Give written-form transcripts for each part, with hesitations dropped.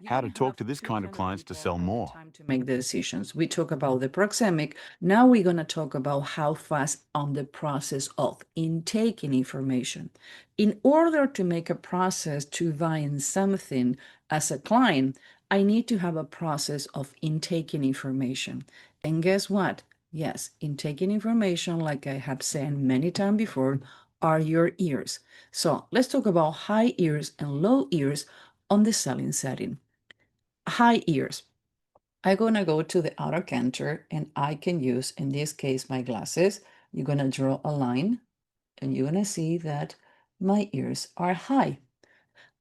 how to talk to this kind of clients to sell more. Time to make the decisions. We talk about the proxemic. Now we're going to talk about how fast on the process of intaking information. In order to make a process to buying something as a client, I need to have a process of intaking information. And guess what? Yes, intaking information, like I have said many times before, are your ears. So let's talk about high ears and low ears on the selling setting. High ears. I'm gonna go to the outer canter and I can use, in this case, my glasses. You're gonna draw a line and you're gonna see that my ears are high.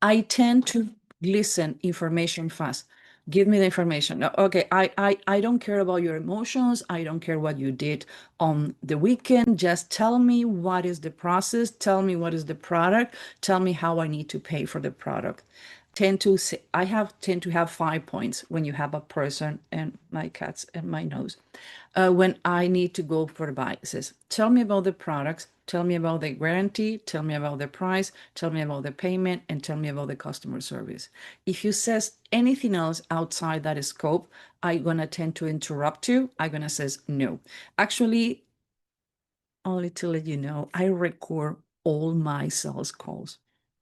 I tend to listen information fast. Give me the information. No, okay, I don't care about your emotions. I don't care what you did on the weekend. Just tell me what is the process. Tell me what is the product. Tell me how I need to pay for the product. Tend to have 5 points when you have a person, and my cats and my nose. When I need to go for advices, tell me about the products, tell me about the guarantee, tell me about the price, tell me about the payment, and tell me about the customer service. If you says anything else outside that scope, I'm gonna tend to interrupt you. I'm gonna says no. Actually, only to let you know, I record all my sales calls.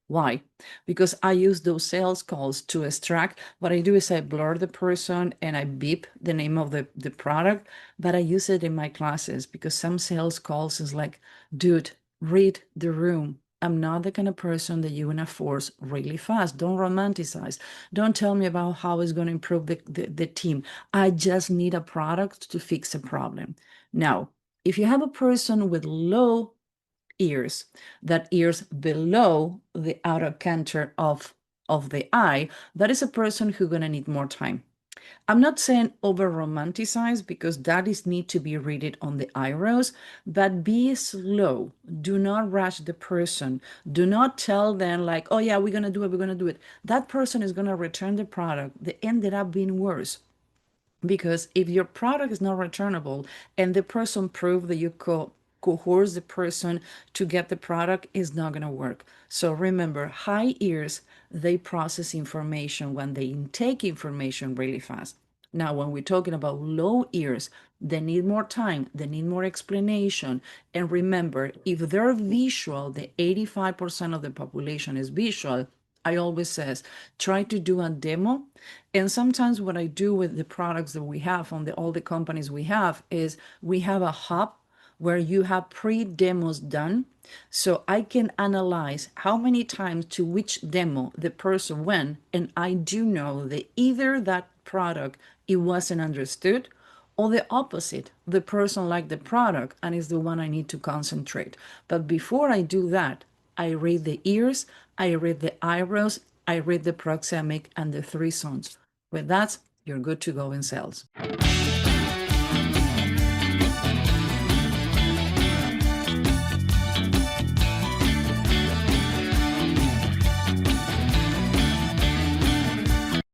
Why? Because I use those sales calls to extract. What I do is I blur the person and I beep the name of the product, but I use it in my classes because some sales calls is like, dude, read the room. I'm not the kind of person that you're gonna force really fast. Don't romanticize. Don't tell me about how it's gonna improve the team. I just need a product to fix a problem. Now, if you have a person with low ears, that ears below the outer canter of the eye, that is a person who's going to need more time. I'm not saying over romanticize because that is need to be read on the eyebrows, but be slow. Do not rush the person. Do not tell them like, oh yeah, we're going to do it, we're going to do it. That person is going to return the product. They ended up being worse. Because if your product is not returnable and the person proved that you coerce the person to get the product, is not going to work. So remember, high ears, they process information when they intake information really fast. Now, when we're talking about low ears, they need more time, they need more explanation. And remember, if they're visual, the 85% of the population is visual, I always says, try to do a demo. And sometimes what I do with the products that we have on all the companies we have is we have a hub where you have pre-demos done. So I can analyze how many times to which demo the person went. And I do know that either that product, it wasn't understood, or the opposite, the person liked the product and is the one I need to concentrate. But before I do that, I read the ears, I read the eyebrows, I read the proxemic and the three zones. With that, you're good to go in sales.